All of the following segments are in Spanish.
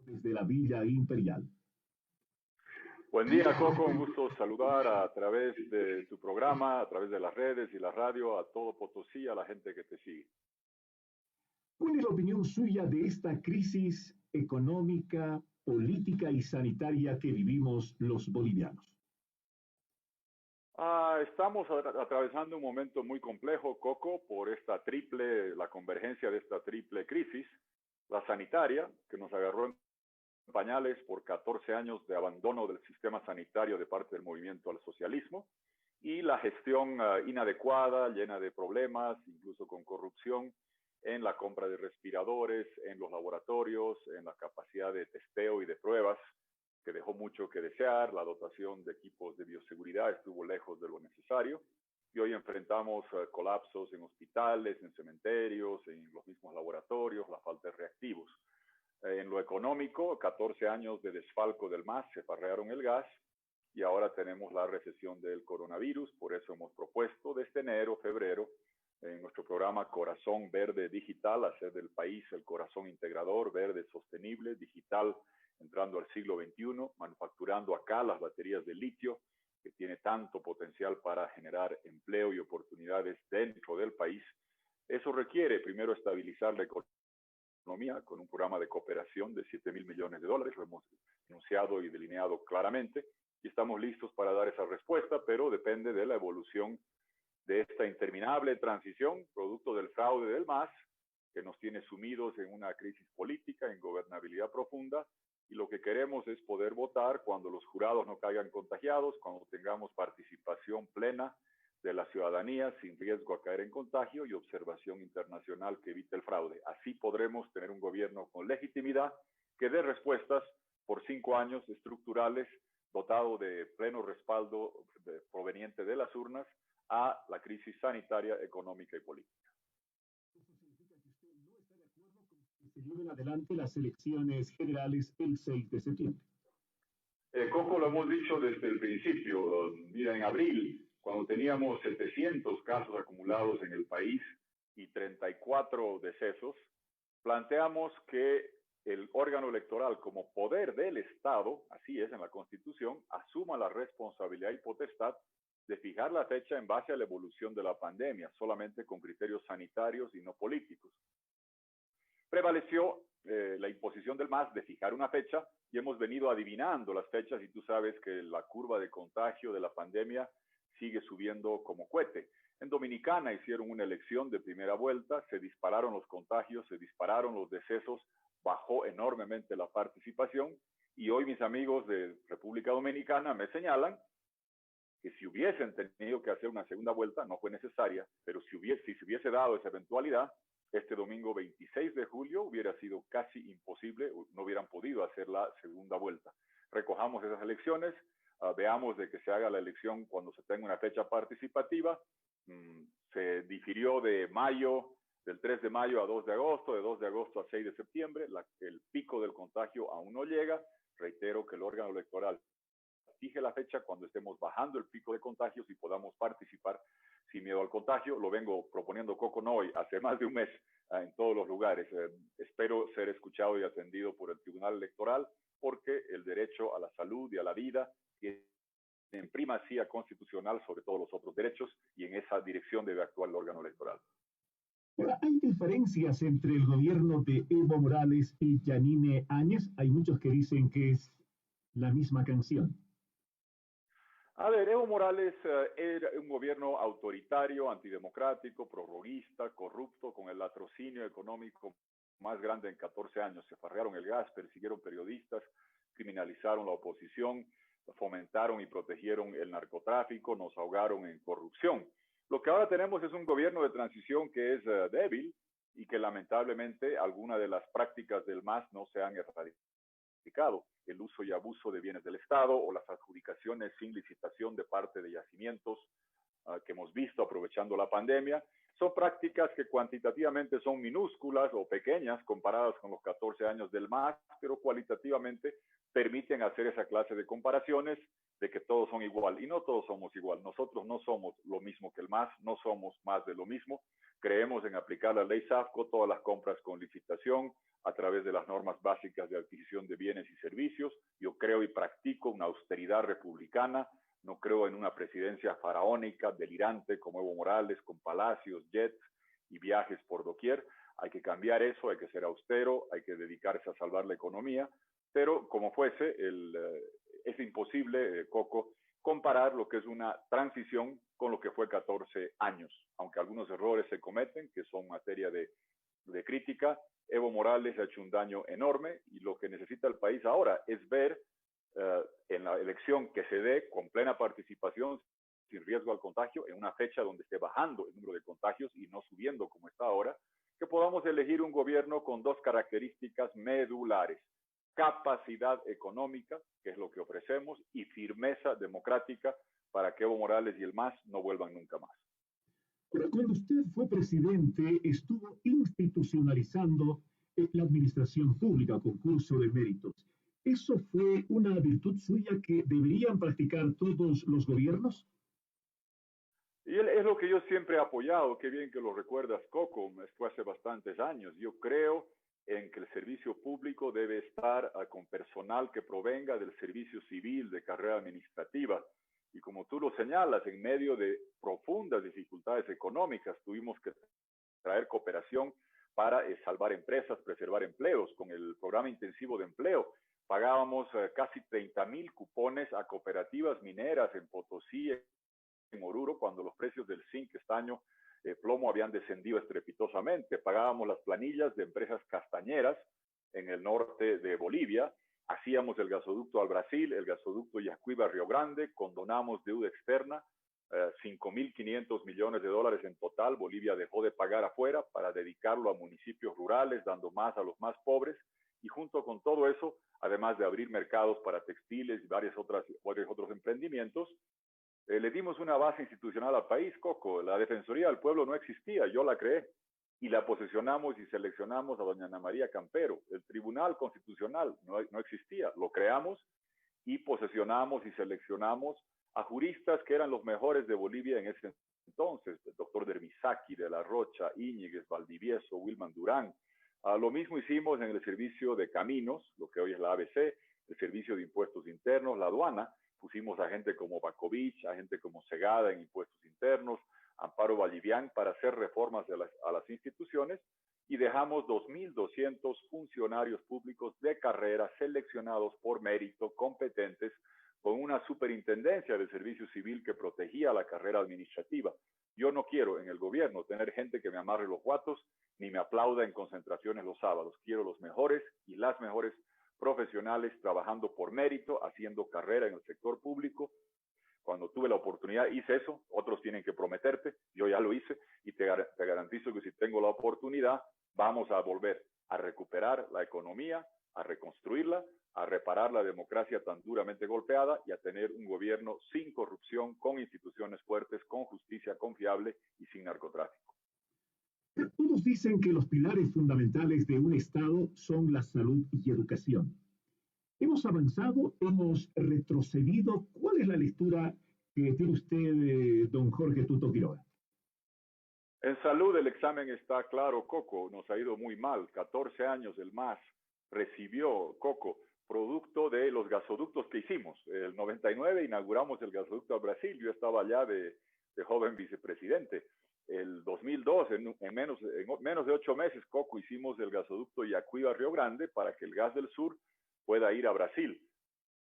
desde la Villa Imperial. Buen día, Coco. Un gusto saludar a través de tu programa, a través de las redes y la radio, a todo Potosí, a la gente que te sigue. ¿Cuál es la opinión suya de esta crisis económica, política y sanitaria que vivimos los bolivianos? Estamos atravesando un momento muy complejo, Coco, por la convergencia de esta triple crisis, la sanitaria, que nos agarró en pañales por 14 años de abandono del sistema sanitario de parte del movimiento al socialismo, y la gestión inadecuada, llena de problemas, incluso con corrupción, en la compra de respiradores, en los laboratorios, en la capacidad de testeo y de pruebas, que dejó mucho que desear. La dotación de equipos de bioseguridad estuvo lejos de lo necesario, y hoy enfrentamos colapsos en hospitales, en cementerios, en los mismos laboratorios, la falta de reactivos. En lo económico, 14 años de desfalco del MAS, se farrearon el gas, y ahora tenemos la recesión del coronavirus. Por eso hemos propuesto desde enero, febrero, en nuestro programa Corazón Verde Digital, hacer del país el corazón integrador, verde, sostenible, digital, entrando al siglo XXI, manufacturando acá las baterías de litio, que tiene tanto potencial para generar empleo y oportunidades dentro del país. Eso requiere primero estabilizar la economía con un programa de cooperación de $7,000 millones. Lo hemos anunciado y delineado claramente, y estamos listos para dar esa respuesta, pero depende de la evolución de esta interminable transición, producto del fraude del MAS, que nos tiene sumidos en una crisis política, en gobernabilidad profunda, y lo que queremos es poder votar cuando los jurados no caigan contagiados, cuando tengamos participación plena de la ciudadanía sin riesgo a caer en contagio y observación internacional que evite el fraude. Así podremos tener un gobierno con legitimidad que dé respuestas por 5 años estructurales, dotado de pleno respaldo proveniente de las urnas a la crisis sanitaria, económica y política. ¿Eso significa que usted no está de acuerdo con que se lleven adelante las elecciones generales el 6 de septiembre? Coco, lo hemos dicho desde el principio. Mira, en abril, cuando teníamos 700 casos acumulados en el país y 34 decesos, planteamos que el órgano electoral, como poder del Estado, así es en la Constitución, asuma la responsabilidad y potestad de fijar la fecha en base a la evolución de la pandemia, solamente con criterios sanitarios y no políticos. Prevaleció la imposición del MAS de fijar una fecha, y hemos venido adivinando las fechas, y tú sabes que la curva de contagio de la pandemia sigue subiendo como cohete. En Dominicana hicieron una elección de primera vuelta, se dispararon los contagios, se dispararon los decesos, bajó enormemente la participación, y hoy mis amigos de República Dominicana me señalan que si hubiesen tenido que hacer una segunda vuelta, no fue necesaria, pero si se hubiese dado esa eventualidad, este domingo 26 de julio hubiera sido casi imposible, no hubieran podido hacer la segunda vuelta. Recojamos esas elecciones, veamos de que se haga la elección cuando se tenga una fecha participativa. Se difirió de mayo, del 3 de mayo a 2 de agosto, de 2 de agosto a 6 de septiembre. El pico del contagio aún no llega. Reitero que el órgano electoral fije la fecha cuando estemos bajando el pico de contagios y podamos participar sin miedo al contagio. Lo vengo proponiendo, Coco, no hoy, hace más de un mes, en todos los lugares. Espero ser escuchado y atendido por el Tribunal Electoral, porque el derecho a la salud y a la vida tiene en primacía constitucional sobre todos los otros derechos, y en esa dirección debe actuar el órgano electoral. ¿Hay diferencias entre el gobierno de Evo Morales y Yanine Áñez? Hay muchos que dicen que es la misma canción. A ver, Evo Morales era un gobierno autoritario, antidemocrático, prorroguista, corrupto, con el latrocinio económico más grande en 14 años. Se farrearon el gas, persiguieron periodistas, criminalizaron la oposición, fomentaron y protegieron el narcotráfico, nos ahogaron en corrupción. Lo que ahora tenemos es un gobierno de transición que es débil, y que lamentablemente algunas de las prácticas del MAS no se han erradicado. El uso y abuso de bienes del Estado, o las adjudicaciones sin licitación de parte de yacimientos que hemos visto aprovechando la pandemia, son prácticas que cuantitativamente son minúsculas o pequeñas comparadas con los 14 años del MAS, pero cualitativamente permiten hacer esa clase de comparaciones de que todos son igual. Y no todos somos igual. Nosotros no somos lo mismo que el MAS, no somos más de lo mismo. Creemos en aplicar la ley SAFCO, todas las compras con licitación, a través de las normas básicas de adquisición de bienes y servicios. Yo creo y practico una austeridad republicana. No creo en una presidencia faraónica, delirante, como Evo Morales, con palacios, jets y viajes por doquier. Hay que cambiar eso, hay que ser austero, hay que dedicarse a salvar la economía, pero como fuese, es imposible, Coco, comparar lo que es una transición con lo que fue 14 años, aunque algunos errores se cometen, que son materia de crítica. Evo Morales ha hecho un daño enorme y lo que necesita el país ahora es ver en la elección que se dé con plena participación, sin riesgo al contagio, en una fecha donde esté bajando el número de contagios y no subiendo como está ahora, que podamos elegir un gobierno con dos características medulares: capacidad económica, que es lo que ofrecemos, y firmeza democrática para que Evo Morales y el MAS no vuelvan nunca más. Cuando usted fue presidente, estuvo institucionalizando la administración pública, concurso de méritos. ¿Eso fue una virtud suya que deberían practicar todos los gobiernos? Y es lo que yo siempre he apoyado. Qué bien que lo recuerdas, Coco. Esto hace bastantes años. Yo creo en que el servicio público debe estar con personal que provenga del servicio civil, de carrera administrativa. Y como tú lo señalas, en medio de profundas dificultades económicas, tuvimos que traer cooperación para salvar empresas, preservar empleos. Con el programa intensivo de empleo, pagábamos casi 30,000 cupones a cooperativas mineras en Potosí, en Oruro, cuando los precios del zinc, estaño, plomo habían descendido estrepitosamente. Pagábamos las planillas de empresas castañeras en el norte de Bolivia, hacíamos el gasoducto al Brasil, el gasoducto Yacuiba-Río Grande, condonamos deuda externa, 5.500 millones de dólares en total. Bolivia dejó de pagar afuera para dedicarlo a municipios rurales, dando más a los más pobres, y junto con todo eso, además de abrir mercados para textiles y varios otros emprendimientos, le dimos una base institucional al país, Coco. La Defensoría del Pueblo no existía, yo la creé, y la posesionamos y seleccionamos a doña Ana María Campero. El Tribunal Constitucional no existía, lo creamos y posesionamos y seleccionamos a juristas que eran los mejores de Bolivia en ese entonces: el doctor Dermisaki, de la Rocha, Íñiguez, Valdivieso, Wilman Durán. Lo mismo hicimos en el servicio de caminos, lo que hoy es la ABC, el servicio de impuestos internos, la aduana. Pusimos a gente como Bakovich, a gente como Segada en impuestos internos, Amparo Vallivian, para hacer reformas a las instituciones, y dejamos 2.200 funcionarios públicos de carrera seleccionados por mérito, competentes, con una superintendencia de servicio civil que protegía la carrera administrativa. Yo no quiero en el gobierno tener gente que me amarre los guatos ni me aplauda en concentraciones los sábados. Quiero los mejores y las mejores profesionales trabajando por mérito, haciendo carrera en el sector público. Cuando tuve la oportunidad hice eso. Otros tienen que prometerte, yo ya lo hice, y te garantizo que si tengo la oportunidad vamos a volver a recuperar la economía, a reconstruirla, a reparar la democracia tan duramente golpeada y a tener un gobierno sin corrupción, con instituciones fuertes, con justicia confiable y sin narcotráfico. Todos dicen que los pilares fundamentales de un Estado son la salud y educación. ¿Hemos avanzado? ¿Hemos retrocedido? ¿Cuál es la lectura que tiene usted, don Jorge Tuto Quiroga? En salud el examen está claro, Coco. Nos ha ido muy mal. 14 años el MAS recibió, Coco, producto de los gasoductos que hicimos. El 99 inauguramos el gasoducto a Brasil. Yo estaba allá de joven vicepresidente. El 2002, en menos de 8 meses, Coco, hicimos el gasoducto Yacuiba-Río Grande para que el gas del sur pueda ir a Brasil.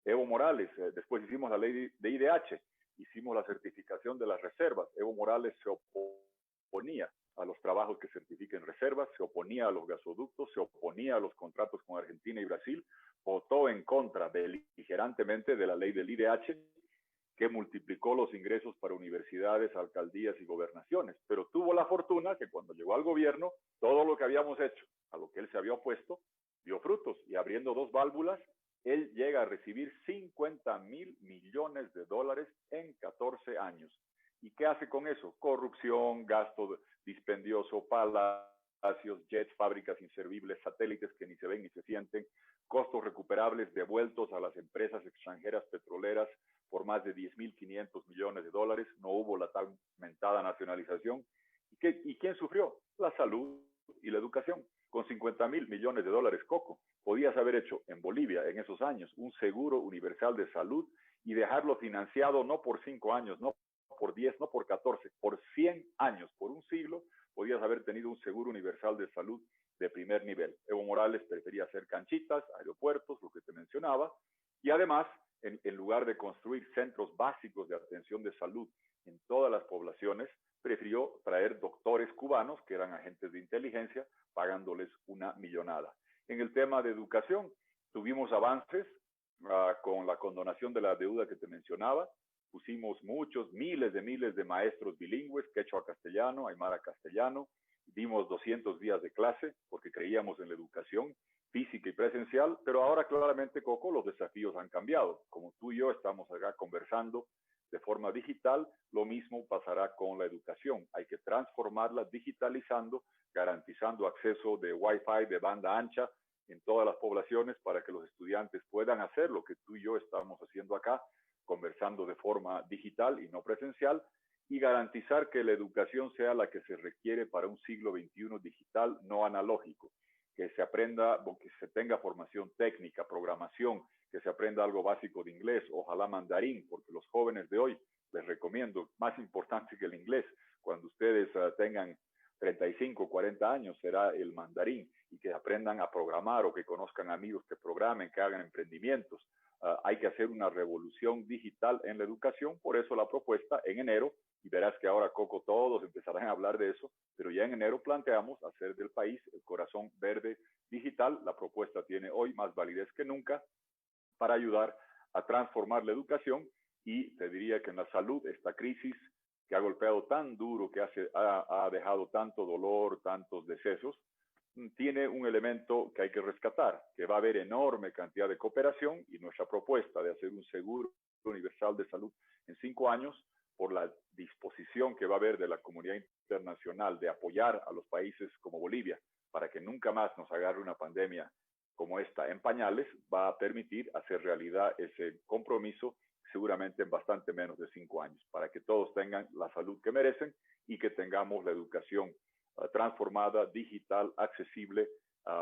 Evo Morales, después hicimos la ley de IDH, hicimos la certificación de las reservas. Evo Morales se oponía a los trabajos que certifiquen reservas, se oponía a los gasoductos, se oponía a los contratos con Argentina y Brasil, votó en contra beligerantemente de la ley del IDH, que multiplicó los ingresos para universidades, alcaldías y gobernaciones. Pero tuvo la fortuna que cuando llegó al gobierno, todo lo que habíamos hecho, a lo que él se había opuesto, dio frutos, y abriendo 2 válvulas, él llega a recibir 50,000 millones de dólares en 14 años. ¿Y qué hace con eso? Corrupción, gasto dispendioso, palacios, jets, fábricas inservibles, satélites que ni se ven ni se sienten, costos recuperables devueltos a las empresas extranjeras petroleras por más de 10.500 millones de dólares. No hubo la tal mentada nacionalización. ¿Y quién sufrió? La salud y la educación. Con 50.000 millones de dólares, Coco, podías haber hecho en Bolivia en esos años un seguro universal de salud y dejarlo financiado no por 5 años, no por 10, no por 14, por 100 años, por un siglo, podías haber tenido un seguro universal de salud de primer nivel. Evo Morales prefería hacer canchitas, aeropuertos, lo que te mencionaba, y además, en lugar de construir centros básicos de atención de salud en todas las poblaciones, prefirió traer doctores cubanos, que eran agentes de inteligencia, pagándoles una millonada. En el tema de educación, tuvimos avances con la condonación de la deuda que te mencionaba. Pusimos miles de maestros bilingües, quechua castellano, aymara castellano. Dimos 200 días de clase porque creíamos en la educación física y presencial, pero ahora claramente, Coco, los desafíos han cambiado. Como tú y yo estamos acá conversando de forma digital, lo mismo pasará con la educación. Hay que transformarla digitalizando, garantizando acceso de Wi-Fi de banda ancha en todas las poblaciones para que los estudiantes puedan hacer lo que tú y yo estamos haciendo acá, conversando de forma digital y no presencial, y garantizar que la educación sea la que se requiere para un siglo XXI digital, no analógico. Que se aprenda, que se tenga formación técnica, programación, que se aprenda algo básico de inglés, ojalá mandarín, porque los jóvenes de hoy, les recomiendo, más importante que el inglés, cuando ustedes tengan 35, 40 años, será el mandarín, y que aprendan a programar o que conozcan amigos que programen, que hagan emprendimientos. Hay que hacer una revolución digital en la educación, por eso la propuesta en enero, y verás que ahora, Coco, todos empezarán a hablar de eso, pero ya en enero planteamos hacer del país el corazón verde digital. La propuesta tiene hoy más validez que nunca para ayudar a transformar la educación, y te diría que en la salud, esta crisis que ha golpeado tan duro, que ha dejado tanto dolor, tantos decesos, tiene un elemento que hay que rescatar, que va a haber enorme cantidad de cooperación, y nuestra propuesta de hacer un seguro universal de salud en 5 años, por la disposición que va a haber de la comunidad internacional de apoyar a los países como Bolivia para que nunca más nos agarre una pandemia como esta en pañales, va a permitir hacer realidad ese compromiso seguramente en bastante menos de 5 años, para que todos tengan la salud que merecen y que tengamos la educación transformada, digital, accesible,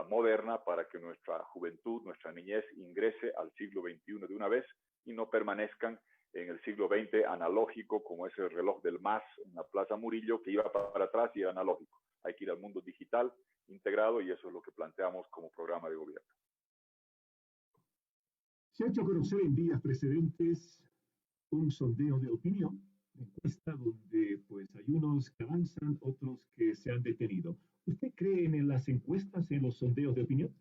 moderna, para que nuestra juventud, nuestra niñez ingrese al siglo XXI de una vez y no permanezcan en el siglo XX analógico, como es el reloj del MAS en la Plaza Murillo, que iba para atrás y era analógico. Hay que ir al mundo digital integrado, y eso es lo que planteamos como programa de gobierno. Se ha hecho conocer en días precedentes un sondeo de opinión, una encuesta donde pues hay unos que avanzan, otros que se han detenido. ¿Usted cree en las encuestas, en los sondeos de opinión?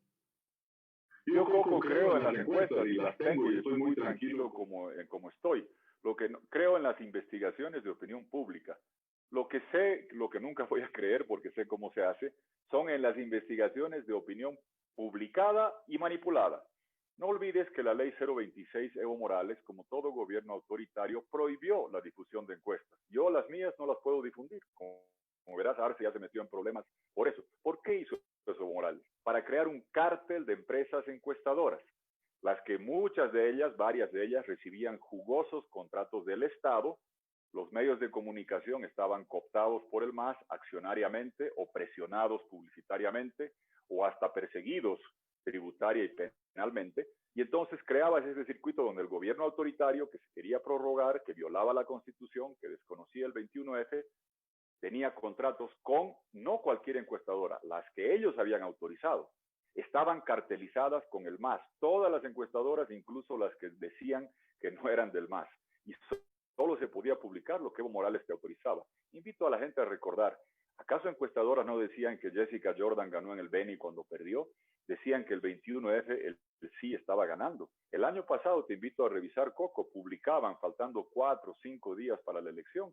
Yo, Coco, creo en las encuestas y las tengo y estoy muy tranquilo como estoy. Lo que creo en las investigaciones de opinión pública. Lo que sé, lo que nunca voy a creer porque sé cómo se hace, son en las investigaciones de opinión publicada y manipulada. No olvides que la ley 026 Evo Morales, como todo gobierno autoritario, prohibió la difusión de encuestas. Yo las mías no las puedo difundir. Como verás, Arce ya se metió en problemas por eso. ¿Por qué hizo eso Evo Morales? Para crear un cártel de empresas encuestadoras, las que muchas de ellas, varias de ellas, recibían jugosos contratos del Estado. Los medios de comunicación estaban cooptados por el MAS accionariamente o presionados publicitariamente o hasta perseguidos tributaria y penalmente, y entonces creabas ese circuito donde el gobierno autoritario, que se quería prorrogar, que violaba la Constitución, que desconocía el 21F, tenía contratos con no cualquier encuestadora, las que ellos habían autorizado. Estaban cartelizadas con el MAS, todas las encuestadoras, incluso las que decían que no eran del MAS, y solo se podía publicar lo que Evo Morales te autorizaba. Invito a la gente a recordar, ¿acaso encuestadoras no decían que Jessica Jordan ganó en el Beni cuando perdió? Decían que el 21F, el sí estaba ganando. El año pasado, te invito a revisar, Coco, publicaban, faltando 4 o 5 días para la elección,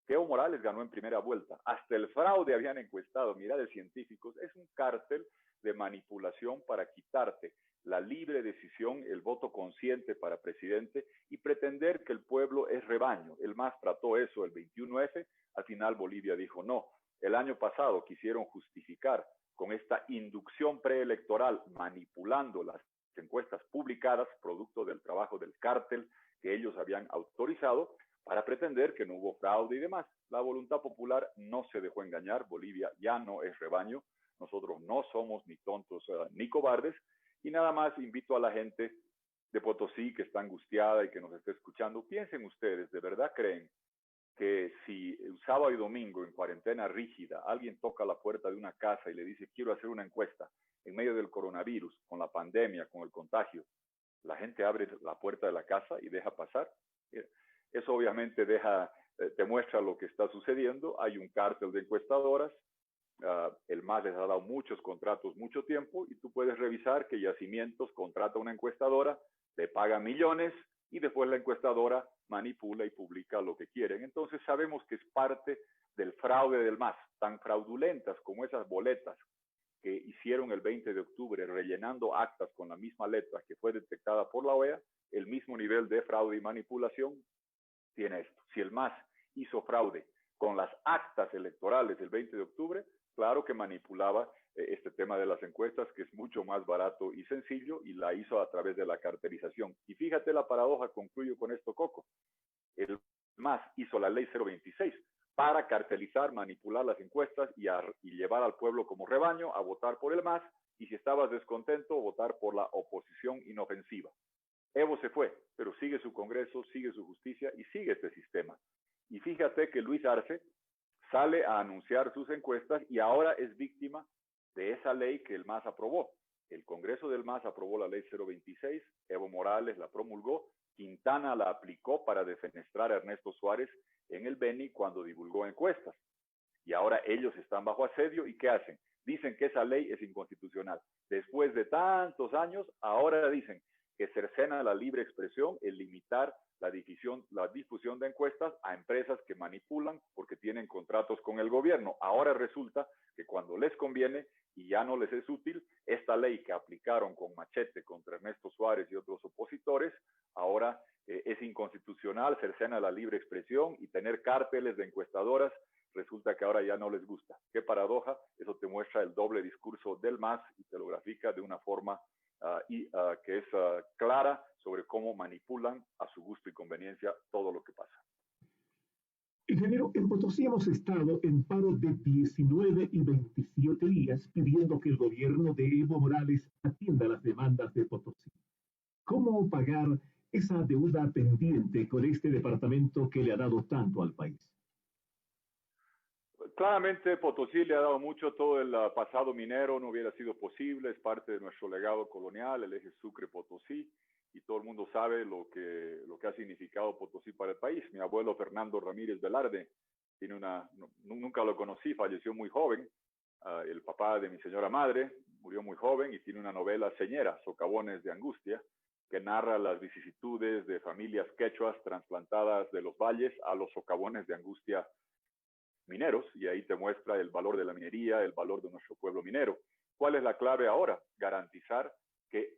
que Evo Morales ganó en primera vuelta. Hasta el fraude habían encuestado. Mira, de científicos, es un cártel de manipulación para quitarte la libre decisión, el voto consciente para presidente y pretender que el pueblo es rebaño. El MAS trató eso el 21F, al final Bolivia dijo no. El año pasado quisieron justificar con esta inducción preelectoral, manipulando las encuestas publicadas, producto del trabajo del cártel que ellos habían autorizado, para pretender que no hubo fraude y demás. La voluntad popular no se dejó engañar. Bolivia ya no es rebaño. Nosotros no somos ni tontos ni cobardes. Y nada más invito a la gente de Potosí que está angustiada y que nos esté escuchando, piensen ustedes, ¿de verdad creen que si un sábado y domingo en cuarentena rígida alguien toca la puerta de una casa y le dice quiero hacer una encuesta en medio del coronavirus, con la pandemia, con el contagio, la gente abre la puerta de la casa y deja pasar? Eso obviamente te muestra lo que está sucediendo. Hay un cártel de encuestadoras. El MAS les ha dado muchos contratos mucho tiempo y tú puedes revisar que Yacimientos contrata una encuestadora, le paga millones y después la encuestadora manipula y publica lo que quieren. Entonces sabemos que es parte del fraude del MAS, tan fraudulentas como esas boletas que hicieron el 20 de octubre rellenando actas con la misma letra que fue detectada por la OEA. El mismo nivel de fraude y manipulación tiene esto. Si el MAS hizo fraude con las actas electorales del 20 de octubre, claro que manipulaba este tema de las encuestas, que es mucho más barato y sencillo, y la hizo a través de la cartelización. Y fíjate la paradoja, concluyo con esto, Coco. El MAS hizo la ley 026 para cartelizar, manipular las encuestas y llevar al pueblo como rebaño a votar por el MAS, y si estabas descontento, votar por la oposición inofensiva. Evo se fue, pero sigue su Congreso, sigue su justicia y sigue este sistema. Y fíjate que Luis Arce sale a anunciar sus encuestas y ahora es víctima de esa ley que el MAS aprobó. El Congreso del MAS aprobó la ley 026, Evo Morales la promulgó, Quintana la aplicó para defenestrar a Ernesto Suárez en el Beni cuando divulgó encuestas. Y ahora ellos están bajo asedio y ¿qué hacen? Dicen que esa ley es inconstitucional. Después de tantos años, ahora dicen que cercena la libre expresión el limitar la difusión de encuestas a empresas que manipulan porque tienen contratos con el gobierno. Ahora resulta que cuando les conviene y ya no les es útil, esta ley que aplicaron con machete contra Ernesto Suárez y otros opositores, ahora es inconstitucional, cercena la libre expresión y tener cárteles de encuestadoras, resulta que ahora ya no les gusta. Qué paradoja, eso te muestra el doble discurso del MAS y te lo grafica de una forma que es clara sobre cómo manipulan a su gusto y conveniencia todo lo que pasa. Ingeniero, en Potosí hemos estado en paro de 19 y 27 días pidiendo que el gobierno de Evo Morales atienda las demandas de Potosí. ¿Cómo pagar esa deuda pendiente con este departamento que le ha dado tanto al país? Claramente Potosí le ha dado mucho, todo el pasado minero no hubiera sido posible, es parte de nuestro legado colonial, el eje Sucre-Potosí, y todo el mundo sabe lo que ha significado Potosí para el país. Mi abuelo Fernando Ramírez Velarde, nunca lo conocí, falleció muy joven, el papá de mi señora madre murió muy joven y tiene una novela señera, Socavones de Angustia, que narra las vicisitudes de familias quechuas trasplantadas de los valles a los socavones de angustia mineros, y ahí te muestra el valor de la minería, el valor de nuestro pueblo minero. ¿Cuál es la clave ahora? Garantizar que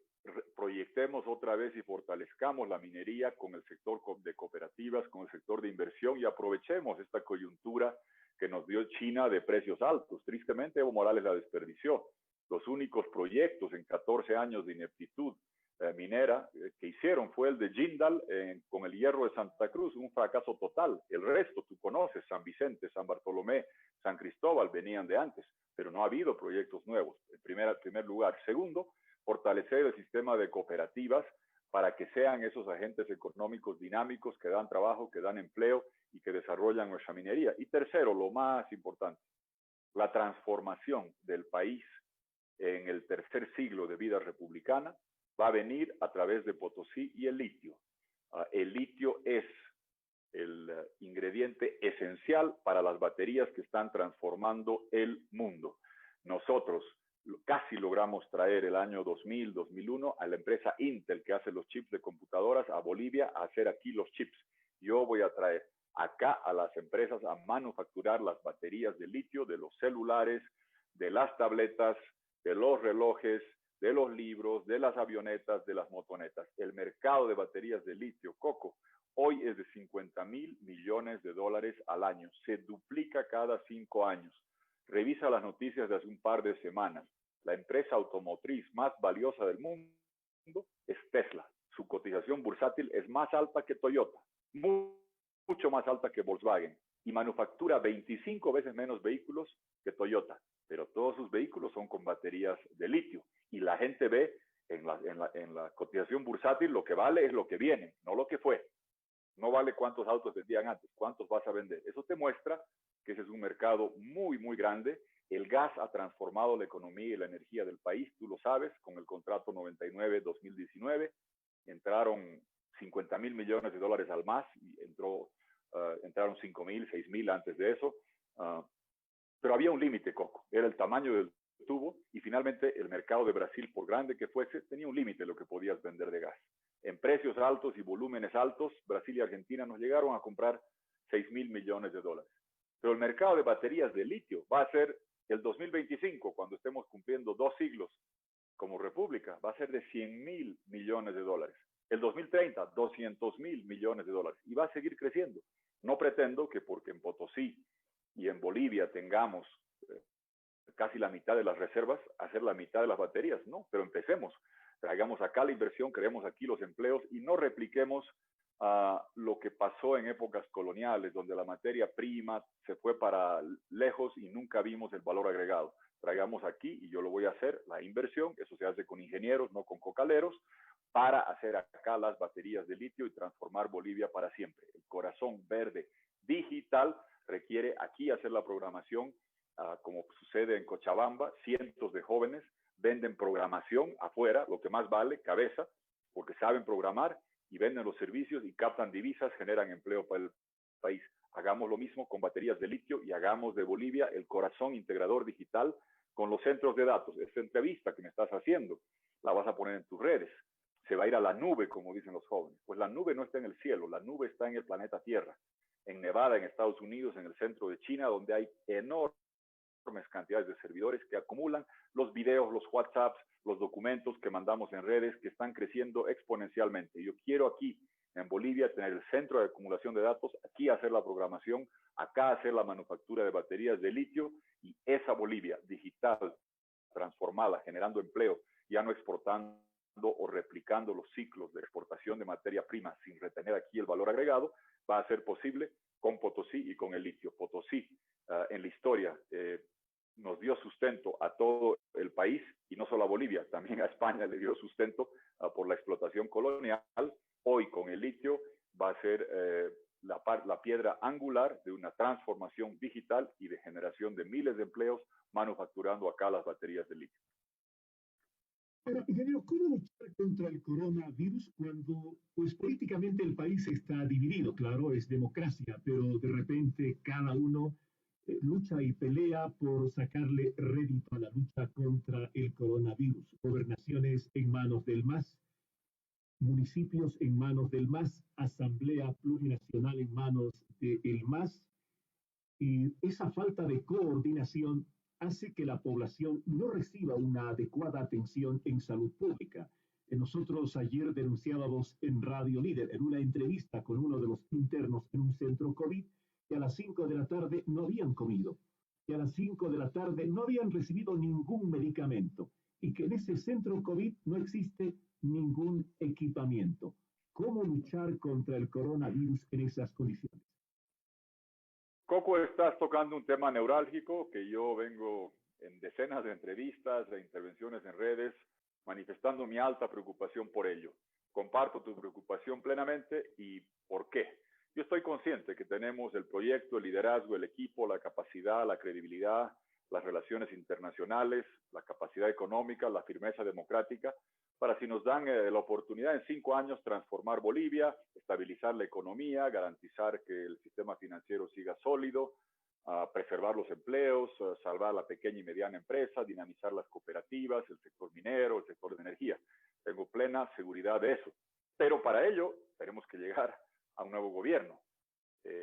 proyectemos otra vez y fortalezcamos la minería con el sector de cooperativas, con el sector de inversión, y aprovechemos esta coyuntura que nos dio China de precios altos. Tristemente, Evo Morales la desperdició. Los únicos proyectos en 14 años de ineptitud minera que hicieron fue el de Jindal con el hierro de Santa Cruz, un fracaso total. El resto, tú conoces, San Vicente, San Bartolomé, San Cristóbal, venían de antes, pero no ha habido proyectos nuevos, en primer lugar. Segundo, fortalecer el sistema de cooperativas para que sean esos agentes económicos dinámicos que dan trabajo, que dan empleo y que desarrollan nuestra minería. Y tercero, lo más importante, la transformación del país en el tercer siglo de vida republicana va a venir a través de Potosí y el litio. El litio es el ingrediente esencial para las baterías que están transformando el mundo. Nosotros casi logramos traer el año 2000, 2001 a la empresa Intel que hace los chips de computadoras a Bolivia a hacer aquí los chips. Yo voy a traer acá a las empresas a manufacturar las baterías de litio de los celulares, de las tabletas, de los relojes, de los libros, de las avionetas, de las motonetas. El mercado de baterías de litio, Coco, hoy es de $50,000 millones al año. Se duplica cada 5 años. Revisa las noticias de hace un par de semanas. La empresa automotriz más valiosa del mundo es Tesla. Su cotización bursátil es más alta que Toyota, mucho más alta que Volkswagen, y manufactura 25 veces menos vehículos que Toyota, pero todos sus vehículos son con baterías de litio, y la gente ve en la cotización bursátil lo que vale es lo que viene, no lo que fue. No vale cuántos autos vendían antes, cuántos vas a vender. Eso te muestra que ese es un mercado muy, muy grande. El gas ha transformado la economía y la energía del país, tú lo sabes, con el contrato 99-2019. Entraron 50.000 millones de dólares al MAS y entraron 5.000, 6.000 antes de eso. Pero había un límite, Coco, era el tamaño del tubo, y finalmente el mercado de Brasil, por grande que fuese, tenía un límite lo que podías vender de gas. En precios altos y volúmenes altos, Brasil y Argentina nos llegaron a comprar 6.000 millones de dólares. Pero el mercado de baterías de litio va a ser el 2025, cuando estemos cumpliendo 2 siglos como república, va a ser de 100.000 millones de dólares. El 2030, 200.000 millones de dólares. Y va a seguir creciendo. No pretendo que porque en Potosí y en Bolivia tengamos casi la mitad de las reservas, hacer la mitad de las baterías, no, pero empecemos. Traigamos acá la inversión, creemos aquí los empleos y no repliquemos lo que pasó en épocas coloniales, donde la materia prima se fue para lejos y nunca vimos el valor agregado. Traigamos aquí, y yo lo voy a hacer, la inversión, eso se hace con ingenieros, no con cocaleros, para hacer acá las baterías de litio y transformar Bolivia para siempre. El corazón verde digital requiere aquí hacer la programación, como sucede en Cochabamba. Cientos de jóvenes venden programación afuera, lo que más vale, cabeza, porque saben programar, y venden los servicios y captan divisas, generan empleo para el país. Hagamos lo mismo con baterías de litio y hagamos de Bolivia el corazón integrador digital con los centros de datos. Esta entrevista que me estás haciendo la vas a poner en tus redes. Se va a ir a la nube, como dicen los jóvenes. Pues la nube no está en el cielo, la nube está en el planeta Tierra. En Nevada, en Estados Unidos, en el centro de China, donde hay enormes cantidades de servidores que acumulan los videos, los WhatsApps, los documentos que mandamos en redes, que están creciendo exponencialmente. Yo quiero aquí en Bolivia tener el centro de acumulación de datos, aquí hacer la programación, acá hacer la manufactura de baterías de litio, y esa Bolivia digital, transformada, generando empleo, ya no exportando o replicando los ciclos de exportación de materia prima sin retener aquí el valor agregado, va a ser posible con Potosí y con el litio. Potosí, en la historia, nos dio sustento a todo el país, y no solo a Bolivia, también a España le dio sustento por la explotación colonial. Hoy con el litio va a ser la piedra angular de una transformación digital y de generación de miles de empleos manufacturando acá las baterías de litio. Ahora, ingeniero, ¿cómo luchar contra el coronavirus cuando, pues políticamente el país está dividido? Claro, es democracia, pero de repente cada uno lucha y pelea por sacarle rédito a la lucha contra el coronavirus. Gobernaciones en manos del MAS, municipios en manos del MAS, asamblea plurinacional en manos del MAS, y esa falta de coordinación hace que la población no reciba una adecuada atención en salud pública. Nosotros ayer denunciábamos en Radio Líder, en una entrevista con uno de los internos en un centro COVID, que a las 5 de la tarde no habían comido, que a las 5 de la tarde no habían recibido ningún medicamento, y que en ese centro COVID no existe ningún equipamiento. ¿Cómo luchar contra el coronavirus en esas condiciones? Coco, estás tocando un tema neurálgico que yo vengo en decenas de entrevistas, de intervenciones en redes, manifestando mi alta preocupación por ello. Comparto tu preocupación plenamente. ¿Y por qué? Yo estoy consciente que tenemos el proyecto, el liderazgo, el equipo, la capacidad, la credibilidad, las relaciones internacionales, la capacidad económica, la firmeza democrática, para, si nos dan la oportunidad en 5 años, transformar Bolivia, estabilizar la economía, garantizar que el sistema financiero siga sólido, preservar los empleos, salvar la pequeña y mediana empresa, dinamizar las cooperativas, el sector minero, el sector de energía. Tengo plena seguridad de eso. Pero para ello tenemos que llegar a un nuevo gobierno.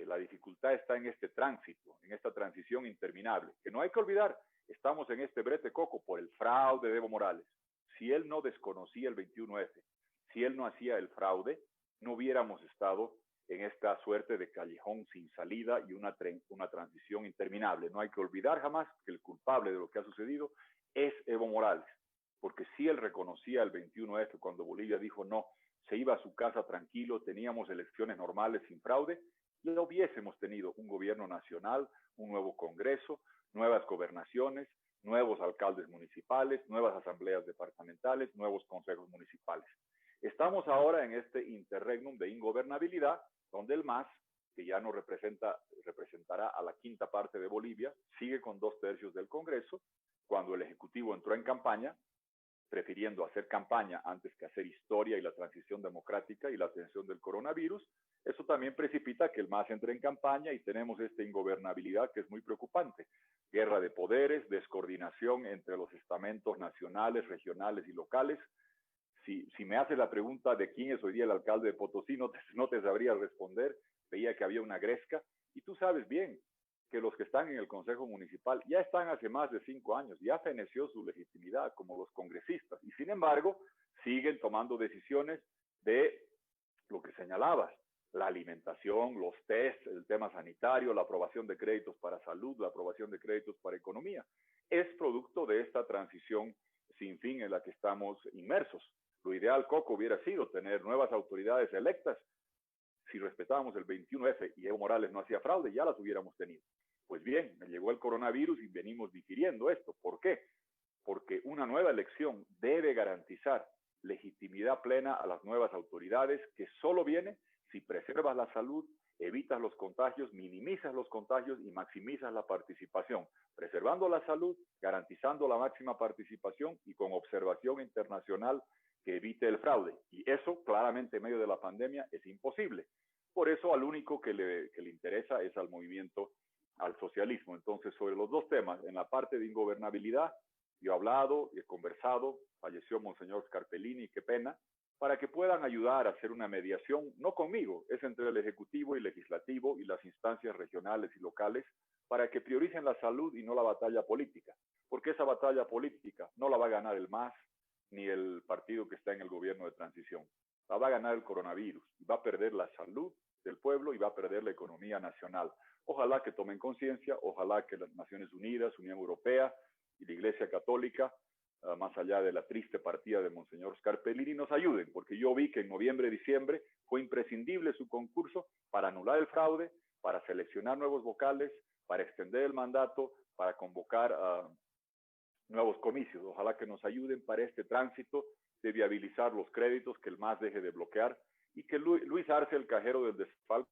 La dificultad está en este tránsito, en esta transición interminable, que no hay que olvidar. Estamos en este brete, Coco, por el fraude de Evo Morales. Si él no desconocía el 21F, si él no hacía el fraude, no hubiéramos estado en esta suerte de callejón sin salida y una transición interminable. No hay que olvidar jamás que el culpable de lo que ha sucedido es Evo Morales, porque si él reconocía el 21F cuando Bolivia dijo no, se iba a su casa tranquilo, teníamos elecciones normales sin fraude, y hubiésemos tenido un gobierno nacional, un nuevo Congreso, nuevas gobernaciones, nuevos alcaldes municipales, nuevas asambleas departamentales, nuevos consejos municipales. Estamos ahora en este interregnum de ingobernabilidad, donde el MAS, que ya no representará a la quinta parte de Bolivia, sigue con 2/3 del Congreso, cuando el Ejecutivo entró en campaña, prefiriendo hacer campaña antes que hacer historia y la transición democrática y la atención del coronavirus. Eso también precipita que el MAS entre en campaña y tenemos esta ingobernabilidad que es muy preocupante. Guerra de poderes, descoordinación entre los estamentos nacionales, regionales y locales. Si me haces la pregunta de quién es hoy día el alcalde de Potosí, no te sabría responder. Veía que había una gresca. Y tú sabes bien que los que están en el Consejo Municipal ya están hace más de 5 años, ya feneció su legitimidad como los congresistas. Y sin embargo, siguen tomando decisiones de lo que señalabas, la alimentación, los test, el tema sanitario, la aprobación de créditos para salud, la aprobación de créditos para economía. Es producto de esta transición sin fin en la que estamos inmersos. Lo ideal, Coco, hubiera sido tener nuevas autoridades electas. Si respetábamos el 21F y Evo Morales no hacía fraude, ya las hubiéramos tenido. Pues bien, me llegó el coronavirus y venimos difiriendo esto. ¿Por qué? Porque una nueva elección debe garantizar legitimidad plena a las nuevas autoridades, que solo viene si preservas la salud, evitas los contagios, minimizas los contagios y maximizas la participación, preservando la salud, garantizando la máxima participación y con observación internacional que evite el fraude. Y eso, claramente, en medio de la pandemia, es imposible. Por eso, al único que le interesa es al movimiento, al socialismo. Entonces, sobre los dos temas, en la parte de ingobernabilidad, yo he hablado y he conversado, falleció Monseñor Scarpellini, qué pena, para que puedan ayudar a hacer una mediación, no conmigo, es entre el Ejecutivo y Legislativo y las instancias regionales y locales, para que prioricen la salud y no la batalla política. Porque esa batalla política no la va a ganar el MAS ni el partido que está en el gobierno de transición. La va a ganar el coronavirus, va a perder la salud del pueblo y va a perder la economía nacional. Ojalá que tomen conciencia, ojalá que las Naciones Unidas, Unión Europea y la Iglesia Católica, más allá de la triste partida de Monseñor Scarpellini, nos ayuden, porque yo vi que en noviembre, diciembre fue imprescindible su concurso para anular el fraude, para seleccionar nuevos vocales, para extender el mandato, para convocar nuevos comicios. Ojalá que nos ayuden para este tránsito de viabilizar los créditos, que el MAS deje de bloquear y que Luis Arce, el cajero del desfalco,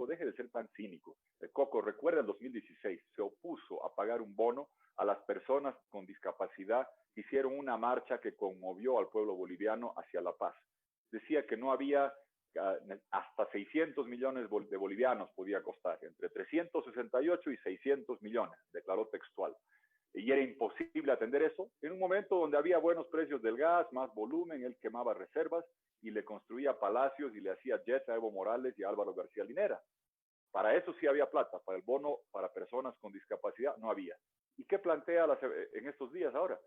deje de ser tan cínico. Coco, recuerda el 2016, se opuso a pagar un bono a las personas con discapacidad, hicieron una marcha que conmovió al pueblo boliviano hacia la paz. Decía que no había hasta 600 millones de bolivianos podía costar, entre 368 y 600 millones, declaró textual. Y era imposible atender eso en un momento donde había buenos precios del gas, más volumen, él quemaba reservas y le construía palacios y le hacía jets a Evo Morales y a Álvaro García Linera. Para eso sí había plata, para el bono para personas con discapacidad no había. ¿Y qué plantea en estos días ahora?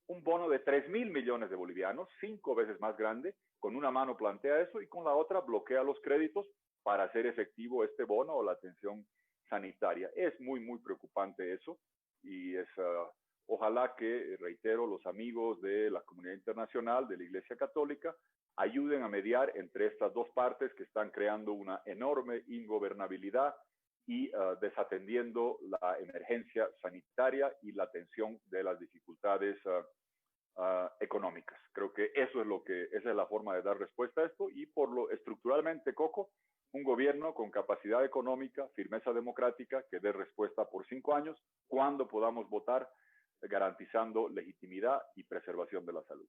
Un bono de 3.000 millones de bolivianos, 5 veces más grande, con una mano plantea eso y con la otra bloquea los créditos para hacer efectivo este bono o la atención sanitaria. Es muy, muy preocupante eso y ojalá que, reitero, los amigos de la comunidad internacional, de la Iglesia Católica, ayuden a mediar entre estas dos partes que están creando una enorme ingobernabilidad y desatendiendo la emergencia sanitaria y la atención de las dificultades económicas. Creo que esa es la forma de dar respuesta a esto y por lo estructuralmente, Coco, un gobierno con capacidad económica, firmeza democrática, que dé respuesta por 5 años, cuando podamos votar, garantizando legitimidad y preservación de la salud.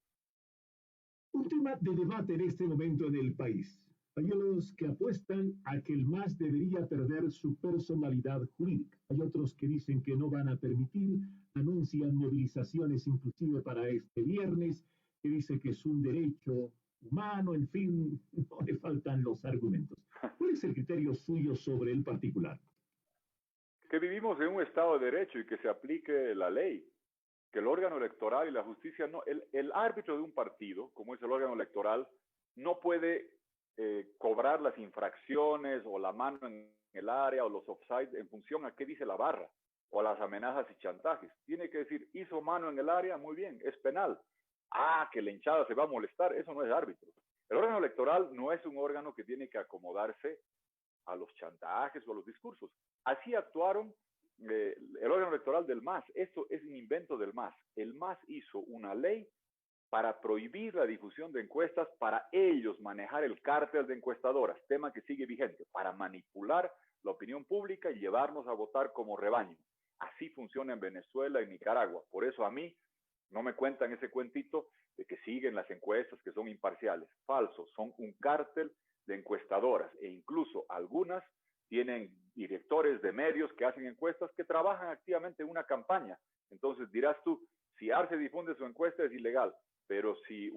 Un tema de debate en este momento en el país. Hay unos que apuestan a que el MAS debería perder su personalidad jurídica. Hay otros que dicen que no van a permitir, anuncian movilizaciones inclusive para este viernes, que dice que es un derecho humano, en fin, no le faltan los argumentos. ¿Cuál es el criterio suyo sobre el particular? Que vivimos en un Estado de Derecho y que se aplique la ley, que el órgano electoral y la justicia, no, el árbitro de un partido, como es el órgano electoral, no puede cobrar las infracciones o la mano en el área o los offside en función a qué dice la barra o a las amenazas y chantajes. Tiene que decir, hizo mano en el área, muy bien, es penal. Ah, que la hinchada se va a molestar, eso no es árbitro. El órgano electoral no es un órgano que tiene que acomodarse a los chantajes o a los discursos. Así actuaron el órgano electoral del MAS. Esto es un invento del MAS. El MAS hizo una ley para prohibir la difusión de encuestas, para ellos manejar el cártel de encuestadoras, tema que sigue vigente, para manipular la opinión pública y llevarnos a votar como rebaño. Así funciona en Venezuela y Nicaragua. Por eso a mí no me cuentan ese cuentito de que siguen las encuestas, que son imparciales. Falso, son un cártel de encuestadoras e incluso algunas tienen directores de medios que hacen encuestas que trabajan activamente en una campaña. Entonces dirás tú, si Arce difunde su encuesta es ilegal, pero si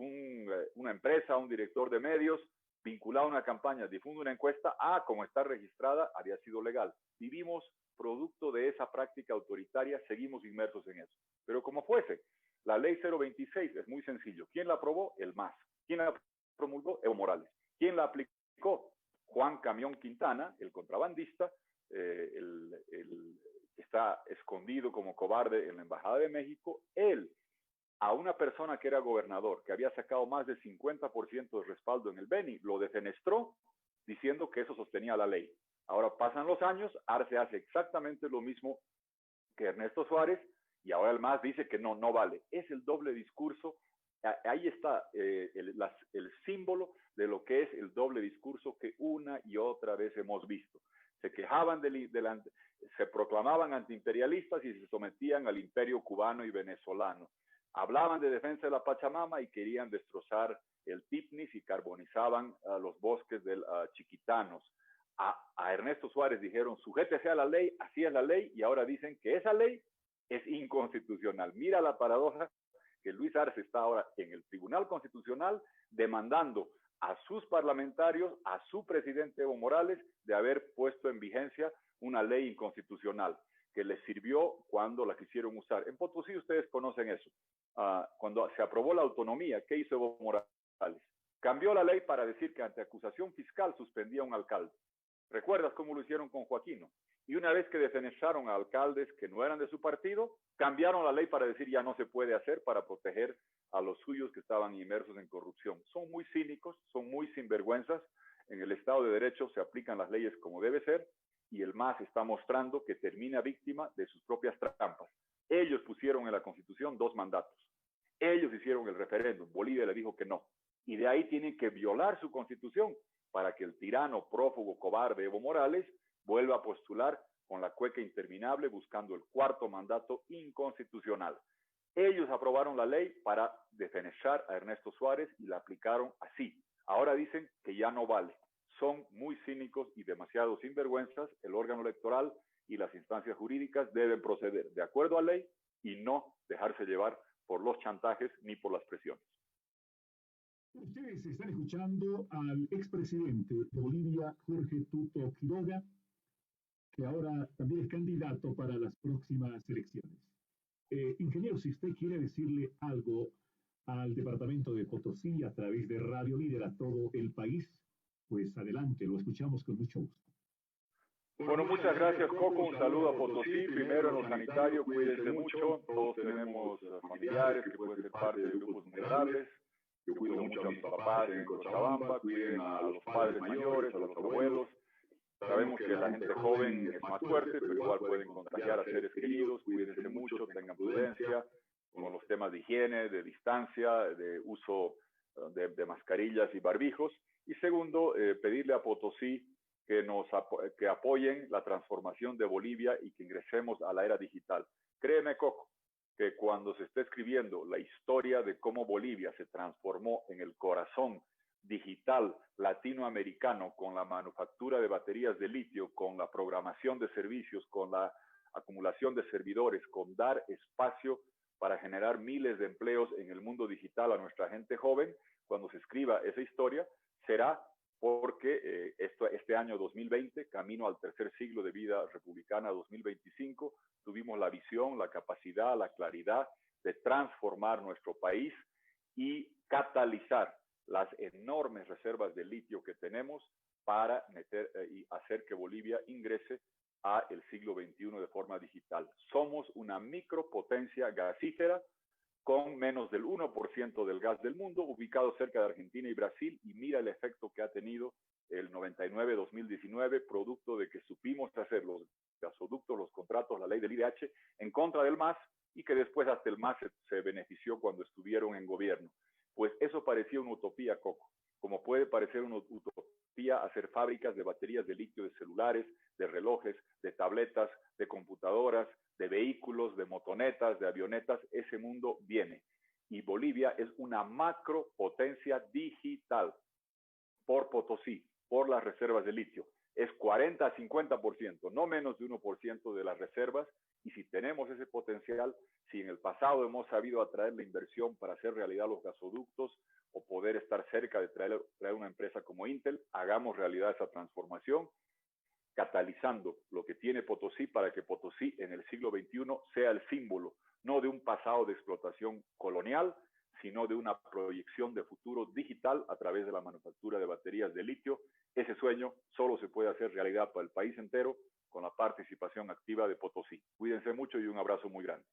una empresa, un director de medios vinculado a una campaña difunde una encuesta, como está registrada, había sido legal. Vivimos producto de esa práctica autoritaria, seguimos inmersos en eso. Pero como fuese, la ley 026 es muy sencillo. ¿Quién la aprobó? El MAS. ¿Quién la promulgó? Evo Morales. ¿Quién la aplicó? Juan Camión Quintana, el contrabandista, el que está escondido como cobarde en la Embajada de México. Él, a una persona que era gobernador, que había sacado más del 50% de respaldo en el Beni, lo defenestró diciendo que eso sostenía la ley. Ahora pasan los años, Arce hace exactamente lo mismo que Ernesto Suárez, y ahora el MAS dice que no vale. Es el doble discurso. Ahí está el símbolo de lo que es el doble discurso que una y otra vez hemos visto. Se quejaban se proclamaban antiimperialistas y se sometían al imperio cubano y venezolano. Hablaban de defensa de la Pachamama y querían destrozar el Tipnis y carbonizaban los bosques del Chiquitanos. A Ernesto Suárez dijeron, sujétese a la ley, así es la ley, y ahora dicen que esa ley es inconstitucional. Mira la paradoja, que Luis Arce está ahora en el Tribunal Constitucional demandando a sus parlamentarios, a su presidente Evo Morales, de haber puesto en vigencia una ley inconstitucional que les sirvió cuando la quisieron usar. En Potosí ustedes conocen eso. Cuando se aprobó la autonomía, ¿qué hizo Evo Morales? Cambió la ley para decir que ante acusación fiscal suspendía a un alcalde. ¿Recuerdas cómo lo hicieron con Joaquino? Y una vez que defenestraron a alcaldes que no eran de su partido, cambiaron la ley para decir ya no se puede hacer para proteger a los suyos que estaban inmersos en corrupción. Son muy cínicos, son muy sinvergüenzas. En el Estado de Derecho se aplican las leyes como debe ser y el MAS está mostrando que termina víctima de sus propias trampas. Ellos pusieron en la Constitución 2 mandatos. Ellos hicieron el referéndum. Bolivia le dijo que no. Y de ahí tienen que violar su Constitución para que el tirano, prófugo, cobarde Evo Morales vuelva a postular con la cueca interminable buscando el 4º mandato inconstitucional. Ellos aprobaron la ley para defenestrar a Ernesto Suárez y la aplicaron así. Ahora dicen que ya no vale. Son muy cínicos y demasiado sinvergüenzas. El órgano electoral y las instancias jurídicas deben proceder de acuerdo a ley y no dejarse llevar por los chantajes ni por las presiones. Ustedes están escuchando al expresidente de Bolivia, Jorge Tuto Quiroga, que ahora también es candidato para las próximas elecciones. Ingeniero, si usted quiere decirle algo al departamento de Potosí a través de Radio Líder a todo el país, pues adelante, lo escuchamos con mucho gusto. Bueno, muchas gracias, Coco. Un saludo a Potosí. Primero en lo sanitario, cuídense mucho. Todos tenemos familiares que pueden ser parte de grupos vulnerables. Yo cuido mucho a mis papás en Cochabamba, cuiden a los padres mayores, a los abuelos. Sabemos que la gente joven es más fuerte, pero igual pueden contagiar a seres queridos. Cuídense mucho, tengan prudencia con los temas de higiene, de distancia, de uso de mascarillas y barbijos. Y segundo, pedirle a Potosí que apoyen la transformación de Bolivia y que ingresemos a la era digital. Créeme, Coco, que cuando se esté escribiendo la historia de cómo Bolivia se transformó en el corazón digital latinoamericano con la manufactura de baterías de litio, con la programación de servicios, con la acumulación de servidores, con dar espacio para generar miles de empleos en el mundo digital a nuestra gente joven, cuando se escriba esa historia, será porque este año 2020, camino al tercer siglo de vida republicana 2025, tuvimos la visión, la capacidad, la claridad de transformar nuestro país y catalizar las enormes reservas de litio que tenemos para meter y hacer que Bolivia ingrese a el siglo XXI de forma digital. Somos una micropotencia gasífera con menos del 1% del gas del mundo, ubicado cerca de Argentina y Brasil, y mira el efecto que ha tenido el 99-2019, producto de que supimos hacer los gasoductos, los contratos, la ley del IDH, en contra del MAS, y que después hasta el MAS se benefició cuando estuvieron en gobierno. Pues eso parecía una utopía, Coco, como puede parecer una utopía hacer fábricas de baterías de litio de celulares, de relojes, de tabletas, de computadoras, de vehículos, de motonetas, de avionetas. Ese mundo viene. Y Bolivia es una macropotencia digital por Potosí, por las reservas de litio. Es 40 a 50%, no menos de 1% de las reservas. Y si tenemos ese potencial, si en el pasado hemos sabido atraer la inversión para hacer realidad los gasoductos o poder estar cerca de traer una empresa como Intel, hagamos realidad esa transformación, catalizando lo que tiene Potosí para que Potosí en el siglo XXI sea el símbolo, no de un pasado de explotación colonial, sino de una proyección de futuro digital a través de la manufactura de baterías de litio. Ese sueño solo se puede hacer realidad para el país entero con la participación activa de Potosí. Cuídense mucho y un abrazo muy grande.